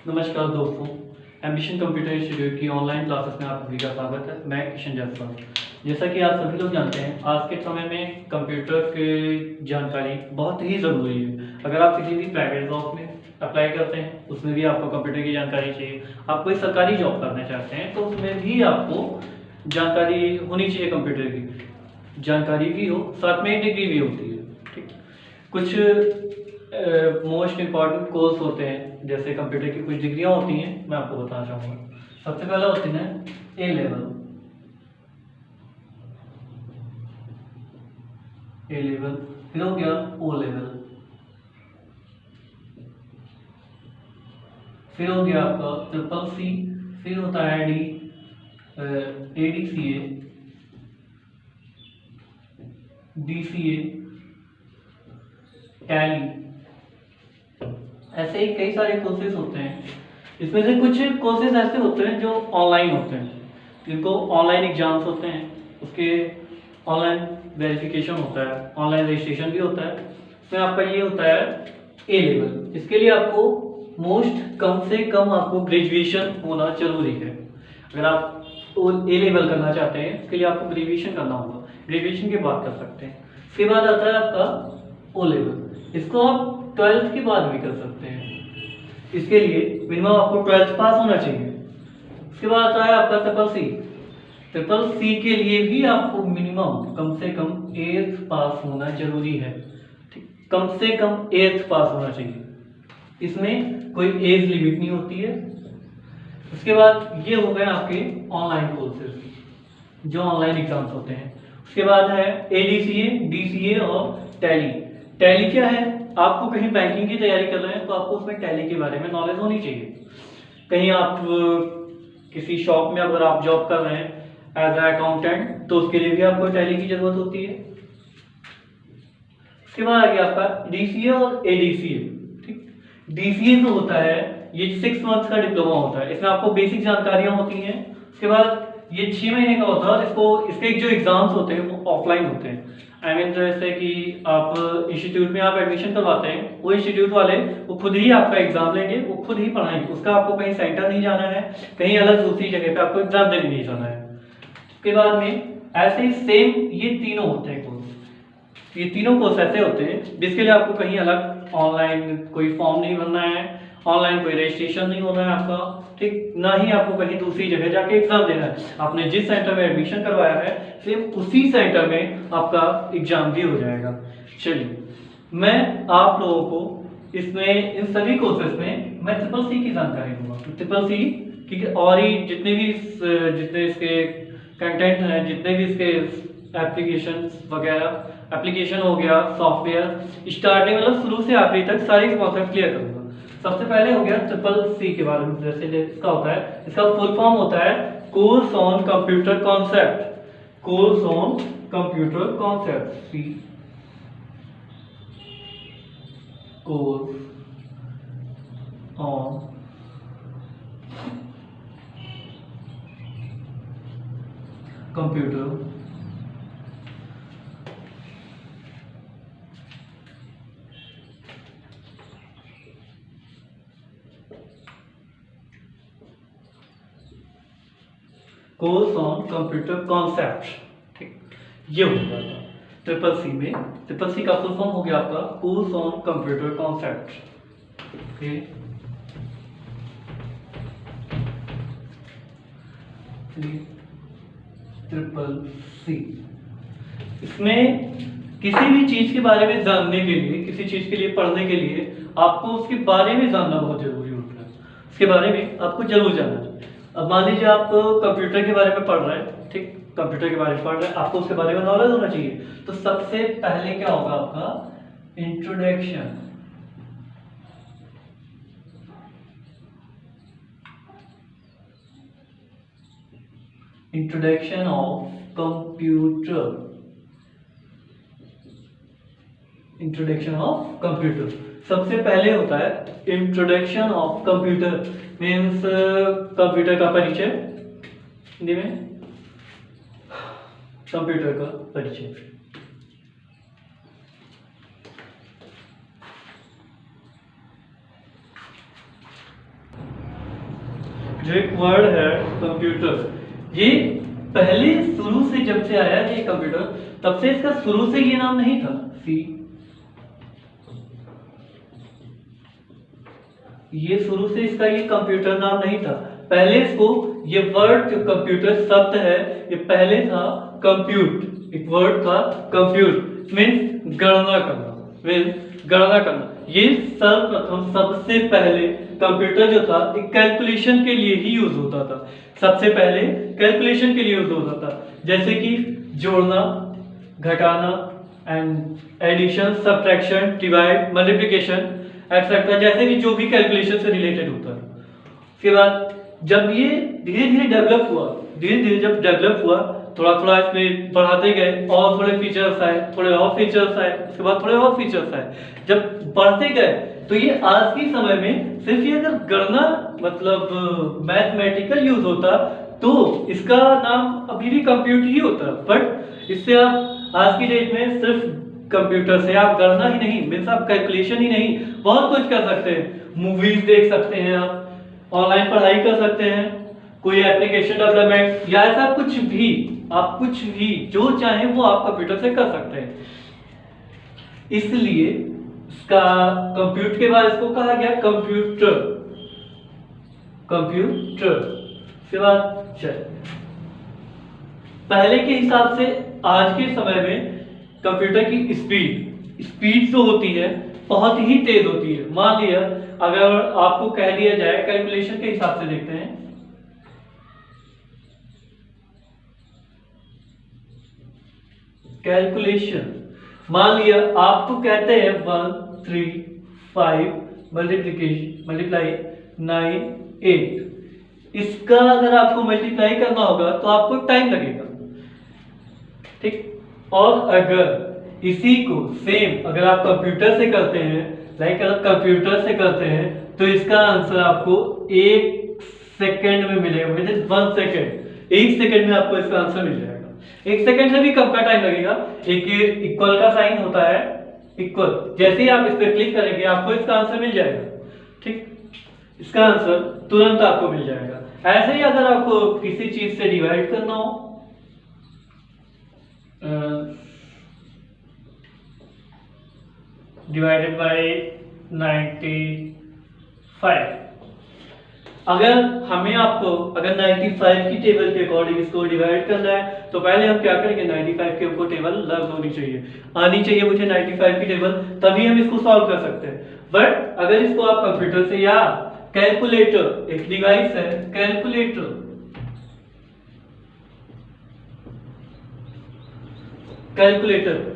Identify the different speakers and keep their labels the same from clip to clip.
Speaker 1: नमस्कार दोस्तों, ambition computer institute की ऑनलाइन क्लासेस में आप सभी का स्वागत है। मैं किशन जायसवाल। जैसा कि आप सभी लोग जानते हैं, आज के समय में कंप्यूटर की जानकारी बहुत ही ज़रूरी है। अगर आप किसी भी प्राइवेट जॉब में अप्लाई करते हैं, उसमें भी आपको कंप्यूटर की जानकारी चाहिए। आप कोई सरकारी जॉब करना चाहते हैं तो उसमें भी आपको जानकारी होनी चाहिए। कंप्यूटर की जानकारी भी हो, साथ में डिग्री भी होती है। ठीक, कुछ मोस्ट इम्पॉर्टेंट कोर्स होते हैं, जैसे कंप्यूटर की कुछ डिग्रियां होती हैं, मैं आपको बताना चाहूँगा। सबसे पहला होती है ए लेवल। ए लेवल फिर हो गया ओ लेवल, फिर हो गया आपका ट्रिपल सी, फिर होता है डी ADCA, DCA, टैली। ऐसे ही कई सारे कोर्सेज होते हैं। इसमें से कुछ कोर्सेज ऐसे होते हैं जो ऑनलाइन होते हैं, जिनको ऑनलाइन एग्जाम्स होते हैं, उसके ऑनलाइन वेरिफिकेशन होता है, ऑनलाइन रजिस्ट्रेशन भी होता है। इसमें आपका ये होता है ए लेवल। इसके लिए आपको मोस्ट कम से कम आपको ग्रेजुएशन होना जरूरी है। अगर आप ए लेवल करना चाहते हैं, इसके लिए आपको ग्रेजुएशन करना होगा। ग्रेजुएशन के बाद कर सकते हैं। उसके बाद आता है आपका ओ लेवल। इसको आप 12th के बाद भी कर सकते हैं। इसके लिए मिनिमम आपको 12th पास होना चाहिए। उसके बाद आता है आपका ट्रिपल सी। ट्रिपल सी के लिए भी आपको मिनिमम कम से कम 8th पास होना जरूरी है। ठीक, कम से कम 8th पास होना चाहिए। इसमें कोई एज लिमिट नहीं होती है। उसके बाद ये हो गए आपके ऑनलाइन कोर्सेज जो ऑनलाइन एग्जाम्स होते हैं। उसके बाद है ADCA, DCA और टैली। टैली क्या है? आपको कहीं बैंकिंग की तैयारी कर रहे हैं तो आपको उसमें टैली के बारे में नॉलेज होनी चाहिए। कहीं आप किसी शॉप में अगर आप जॉब कर रहे हैं एज अ अकाउंटेंट, तो उसके लिए भी आपको टैली की जरूरत होती है। उसके बाद आ गया आपका DCA और ADCA। ठीक, DCA जो होता है ये 6 मंथ्स का डिप्लोमा होता है। इसमें आपको बेसिक जानकारियां होती हैं। उसके बाद ये 6 महीने का होता है। इसको इसके जो एग्जाम्स होते हैं वो ऑफलाइन होते हैं। आई मीन जैसे कि आप इंस्टीट्यूट में आप एडमिशन करवाते हैं, वो इंस्टीट्यूट वाले वो खुद ही आपका एग्जाम लेंगे, वो खुद ही पढ़ाएंगे। उसका आपको कहीं सेंटर नहीं जाना है, कहीं अलग दूसरी जगह पे आपको एग्जाम देने नहीं जाना है। उसके बाद में ऐसे ही सेम ये तीनों होते हैं कोर्स। ये तीनों कोर्स ऐसे होते हैं जिसके लिए आपको कहीं अलग ऑनलाइन कोई फॉर्म नहीं भरना है, ऑनलाइन कोई रजिस्ट्रेशन नहीं होना है आपका। ठीक, ना ही आपको कहीं दूसरी जगह जाके एग्जाम देना है। आपने जिस सेंटर में एडमिशन करवाया है सेम उसी सेंटर में आपका एग्जाम भी हो जाएगा। चलिए, मैं आप लोगों को इसमें इन सभी कोर्सेज में मैं ट्रिपल सी की जानकारी दूंगा। ट्रिपल सी की और ही जितने इसके कंटेंट हैं, जितने भी इसके एप्लीकेशन वगैरह, एप्लीकेशन हो गया, सॉफ्टवेयर, स्टार्टिंग मतलब शुरू से आखिरी तक सारे कॉन्सेप्ट क्लियर करूंगा। सबसे पहले हो गया ट्रिपल सी के बारे में। जैसे इसका होता है, इसका फुल फॉर्म होता है course on computer concept. Course on computer concept, C course on computer course on computer concept. ठीक, ये हो गया ट्रिपल सी में। ट्रिपल सी का फुल फॉर्म हो गया आपका course on computer concept. Okay, triple C. इसमें किसी भी चीज के बारे में जानने के लिए, किसी चीज के लिए पढ़ने के लिए आपको उसके बारे में जानना बहुत जरूरी होता है। उसके बारे में आपको जरूर जानना चाहिए। अब मान लीजिए आप कंप्यूटर के बारे में पढ़ रहे हैं, ठीक, कंप्यूटर के बारे में पढ़ रहे हैं, आपको उसके बारे में नॉलेज होना चाहिए। तो सबसे पहले क्या होगा आपका introduction. Introduction of computer. Introduction of computer सबसे पहले होता है। Introduction of computer means computer का परिचय, हिंदी में कंप्यूटर का परिचय। जो एक वर्ड है कंप्यूटर, ये पहले शुरू से जब से आया ये कंप्यूटर, तब से इसका शुरू से ये नाम नहीं था। ये शुरू से इसका ये कंप्यूटर नाम नहीं था। पहले इसको ये वर्ड जो कंप्यूटर शब्द है ये पहले था कंप्यूट, एक वर्ड था कंप्यूट मीन्स गणना करना, मीन्स गणना करना। ये सर्वप्रथम सबसे पहले कंप्यूटर जो था एक कैलकुलेशन के लिए ही यूज होता था, सबसे पहले कैलकुलेशन के लिए यूज होता था, जैसे कि जोड़ना, घटाना and addition, subtraction, divide, multiplication etcetera, जैसे भी जो भी कैलकुलेशन से रिलेटेड होता है। उसके बाद जब ये धीरे धीरे डेवलप हुआ, धीरे धीरे जब डेवलप हुआ, थोड़ा थोड़ा इसमें बढ़ाते गए और थोड़े फीचर्स आए, थोड़े और फीचर्स आए, उसके बाद थोड़े और फीचर्स आए। जब बढ़ते गए तो ये आज के समय में सिर्फ ये अगर गणना मतलब मैथमेटिकल यूज होता तो इसका नाम अभी भी कंप्यूटर ही होता, बट इससे आप आज की डेट में सिर्फ कंप्यूटर से आप गणना ही नहीं मीन्स आप कैलकुलेशन ही नहीं बहुत कुछ कर सकते हैं। मूवीज देख सकते हैं, आप ऑनलाइन पढ़ाई कर सकते हैं, कोई एप्लीकेशन डेवलपमेंट या ऐसा कुछ भी, आप कुछ भी जो चाहें वो आप कंप्यूटर से कर सकते हैं। इसलिए इसका कंप्यूटर के बाद इसको कहा गया कंप्यूटर, कंप्यूटर। उसके बाद चल पहले के हिसाब से आज के समय में कंप्यूटर की स्पीड जो होती है बहुत ही तेज होती है। मान लिया अगर आपको कह दिया जाए कैलकुलेशन के हिसाब से देखते हैं, कैलकुलेशन मान लिया आपको कहते हैं 1 3 5 मल्टीप्लाई 9 8, इसका अगर आपको मल्टीप्लाई करना होगा तो आपको टाइम लगेगा, ठीक। और अगर इसी को सेम अगर आप कंप्यूटर से करते हैं, लाइक अगर कंप्यूटर से करते हैं तो इसका आंसर आपको 1 सेकंड में मिलेगा, विद इन 1 सेकंड, 1 सेकंड में आपको इसका आंसर मिल जाएगा। 1 सेकंड से भी कम का टाइम लगेगा। एक इक्वल का साइन होता है, इक्वल, जैसे ही आप इस पर क्लिक करेंगे आपको इसका आंसर मिल जाएगा, ठीक। इसका आंसर तुरंत आपको मिल जाएगा। ऐसे ही अगर आपको किसी चीज से डिवाइड करना हो, डिवाइडेड बाय 95, अगर हमें आपको अगर 95 की टेबल के अकॉर्डिंग इसको डिवाइड करना है तो पहले हम क्या करेंगे, 95 के ऊपर टेबल लर्न होनी चाहिए, आनी चाहिए मुझे 95 की टेबल, तभी हम इसको सॉल्व कर सकते हैं। बट अगर इसको आप कंप्यूटर से या कैलकुलेटर, एक डिवाइस है कैलकुलेटर,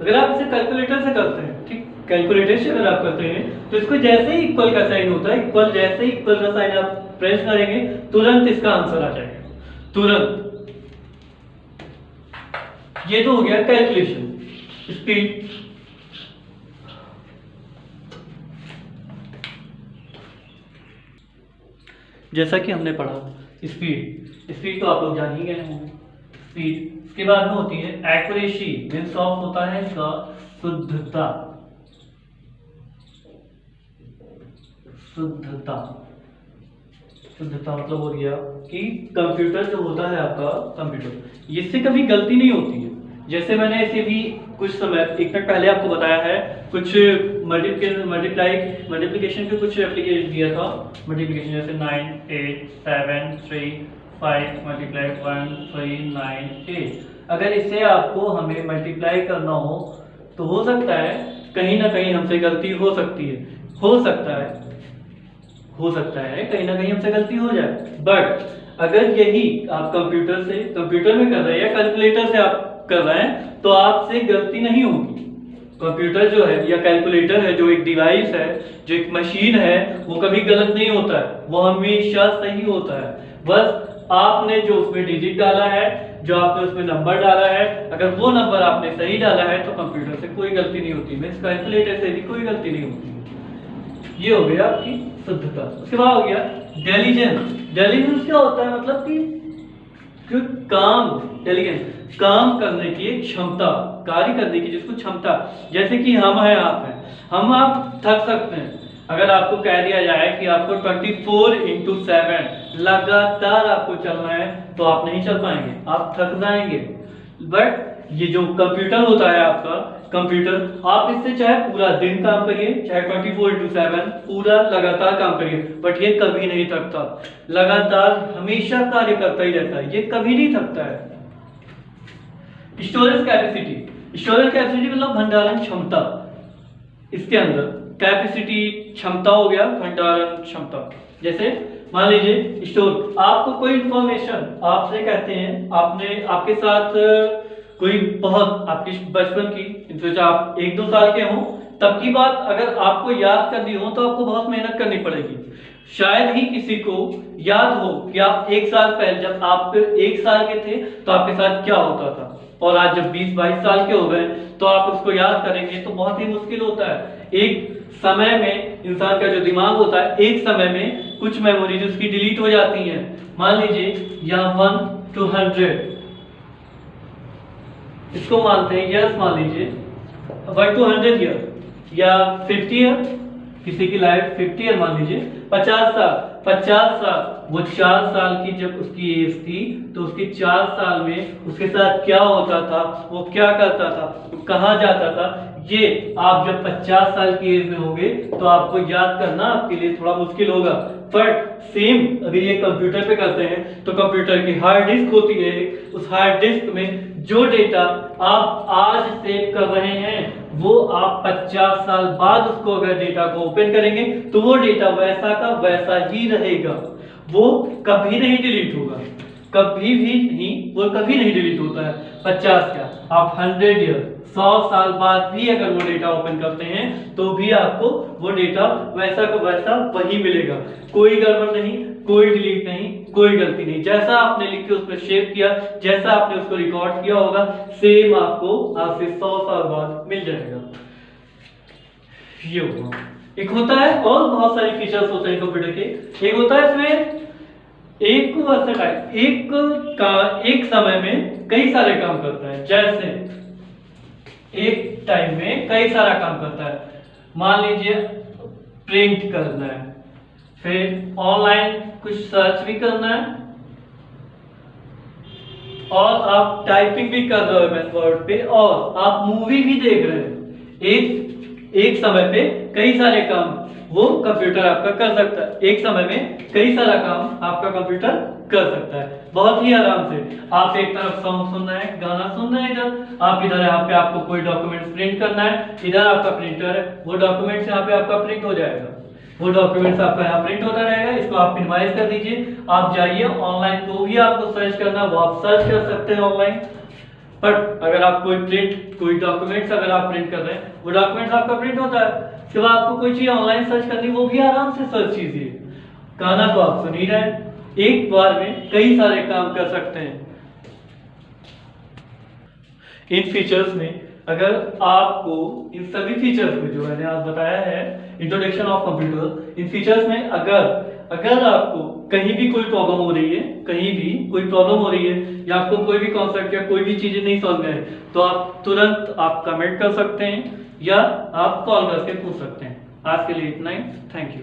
Speaker 1: अगर आप इसे कैलकुलेटर से करते हैं, ठीक, कैलकुलेटर से अगर आप करते हैं तो इसको जैसे ही इक्वल का साइन होता है, इक्वल जैसे ही इक्वल का साइन आप प्रेस करेंगे तुरंत इसका आंसर आ जाएगा, तुरंत। ये तो हो गया कैलकुलेशन, स्पीड। जैसा कि हमने पढ़ा स्पीड तो आप लोग जान ही गए होंगे। स्पीड के बाद में होती है एक्यूरेसी, मींस ऑफ होता है इसका शुद्धता, शुद्धता मतलब हो गया कि कंप्यूटर जो होता है आपका कंप्यूटर, इससे कभी गलती नहीं होती है। जैसे मैंने इसे भी कुछ समय एक मिनट पहले आपको बताया है, कुछ मल्टीप्लिकेशन के कुछ एप्लीकेशन दिया था, मल्टीप्लिकेशन जैसे 9 8 7 3 5 मल्टीप्लाई 1 3 9 8। अगर इसे आपको हमें मल्टीप्लाई करना हो तो हो सकता है कहीं ना कहीं हमसे गलती हो सकती है, हो सकता है कहीं ना कहीं हमसे गलती हो जाए। बट अगर यही आप कंप्यूटर में कर रहे हैं या कैलकुलेटर से आप कर रहे हैं तो आपसे गलती नहीं होगी। कंप्यूटर जो है या कैलकुलेटर है, जो एक डिवाइस है, जो एक मशीन है, वो कभी गलत नहीं होता है, वो हमेशा सही होता है। बस आपने जो उसमें डिजिट डाला है, जो आपने उसमें नंबर डाला है, अगर वो नंबर आपने सही डाला है तो कंप्यूटर से कोई गलती नहीं होती, मींस कैलकुलेटर से भी कोई गलती नहीं होती। ये हो गया आपकी शुद्धता। उसके बाद हो गया डेलीजेंस क्या होता है, मतलब कि काम करने की क्षमता, कार्य करने की जिसको क्षमता, जैसे कि हम हैं आप हैं, हम आप थक सकते हैं, अगर आपको कह दिया जाए कि आपको 24/7 लगातार आपको चलना है तो आप नहीं चल पाएंगे, आप थक जाएंगे। बट ये जो कंप्यूटर होता है आपका कंप्यूटर, आप इससे चाहे पूरा दिन काम करिए, चाहे 24/7 पूरा लगातार काम करिए, बट ये कभी नहीं थकता, लगातार हमेशा कार्य करता ही रहता है, ये कभी नहीं थकता है। स्टोरेज कैपेसिटी मतलब भंडारण क्षमता। इसके अंदर कैपेसिटी क्षमता हो गया, भंडारण क्षमता। जैसे मान लीजिए स्टोर, आपको कोई इंफॉर्मेशन आपसे कहते हैं, आपने आपके साथ कोई बहुत आपकी बचपन की, आप 1-2 साल के हो तब की बात अगर आपको याद करनी हो तो आपको बहुत मेहनत करनी पड़ेगी। शायद ही किसी को याद हो कि आप 1 साल पहले जब आप 1 साल के थे तो आपके साथ क्या होता था, और आज जब 20-22 साल के हो गए तो आप उसको याद करेंगे तो बहुत ही मुश्किल होता है। एक समय में इंसान का जो दिमाग होता है, एक समय में कुछ मेमोरीज उसकी डिलीट हो जाती हैं। मान लीजिए यहाँ 1 to 100 इसको मानते हैं, यस मान लीजिए 1 to 100 ईयर या 50 ईयर, किसी की लाइफ 50 ईयर मान लीजिए, 50 साल, वो 4 साल की जब उसकी एज थी तो उसकी 4 साल में उसके साथ क्या होता था, वो क्या करता था, वो कहाँ जाता था, ये आप जब 50 साल की एज में होंगे तो आपको याद करना आपके लिए थोड़ा मुश्किल होगा। बट सेम अगर ये कंप्यूटर पे करते हैं तो कंप्यूटर की हार्ड डिस्क होती है, उस हार्ड डिस्क में जो डेटा आप आज सेव कर रहे हैं वो आप 50 साल बाद उसको अगर डेटा को ओपन करेंगे तो वो डेटा वैसा का वैसा ही रहेगा, वो कभी नहीं डिलीट होगा, कभी भी नहीं, वो कभी नहीं डिलीट होता है। 50 क्या, आप 100 ईयर 100 साल बाद भी अगर वो डेटा ओपन करते हैं तो भी आपको वो डेटा वैसा का वैसा वही मिलेगा, कोई गड़बड़ नहीं, कोई डिलीट नहीं, कोई गलती नहीं। जैसा आपने लिख के उसमें सेव किया, जैसा आपने उसको रिकॉर्ड किया होगा, सेम आपको आज से 100 साल बाद मिल जाएगा। ये होगा। एक होता है और बहुत सारे फीचर्स होते हैं कंप्यूटर के। एक होता है इसमें एक समय में कई सारे काम करता है, जैसे एक टाइम में कई सारा काम करता है। मान लीजिए प्रिंट करना है, फिर ऑनलाइन कुछ सर्च भी करना है, और आप टाइपिंग भी कर रहे हो MS वर्ड पे, और आप मूवी भी देख रहे हैं। एक समय पे कई सारे काम वो कंप्यूटर आपका कर सकता है, एक समय में कई सारा काम आपका कंप्यूटर कर सकता है बहुत ही आराम से। आप एक तरफ सॉन्ग सुन रहे हैं, गाना सुन रहे हैं, इधर आप इधर यहाँ पे आपको कोई डॉक्यूमेंट प्रिंट करना है, इधर आपका प्रिंटर है, वो डॉक्यूमेंट्स यहाँ पे आपका प्रिंट हो जाएगा, वो डॉक्यूमेंट्स आपका यहाँ प्रिंट होता रहेगा। इसको आप मिनिमाइज कर दीजिए, आप जाइए ऑनलाइन, को भी आपको सर्च करना वो आप सर्च कर सकते हैं ऑनलाइन। बट अगर आप कोई डॉक्यूमेंट्स अगर आप प्रिंट कर रहे हैं, वो डॉक्यूमेंट्स आपका प्रिंट होता है, जब आपको कोई चीज ऑनलाइन सर्च करनी वो भी आराम से सर्च कीजिए। गाना तो आप सुन ही रहे हैं, एक बार में कई सारे काम कर सकते हैं। इन फीचर्स में अगर आपको इन सभी फीचर्स को जो मैंने आज बताया है, introduction of computer, in features में अगर आपको कहीं भी कोई प्रॉब्लम हो रही है, कहीं भी कोई प्रॉब्लम हो रही है, या आपको कोई भी कॉन्सेप्ट या कोई भी चीजें नहीं समझ में आए, तो आप तुरंत आप कमेंट कर सकते हैं या आप कॉल करके पूछ सकते हैं। आज के लिए इतना ही, थैंक यू।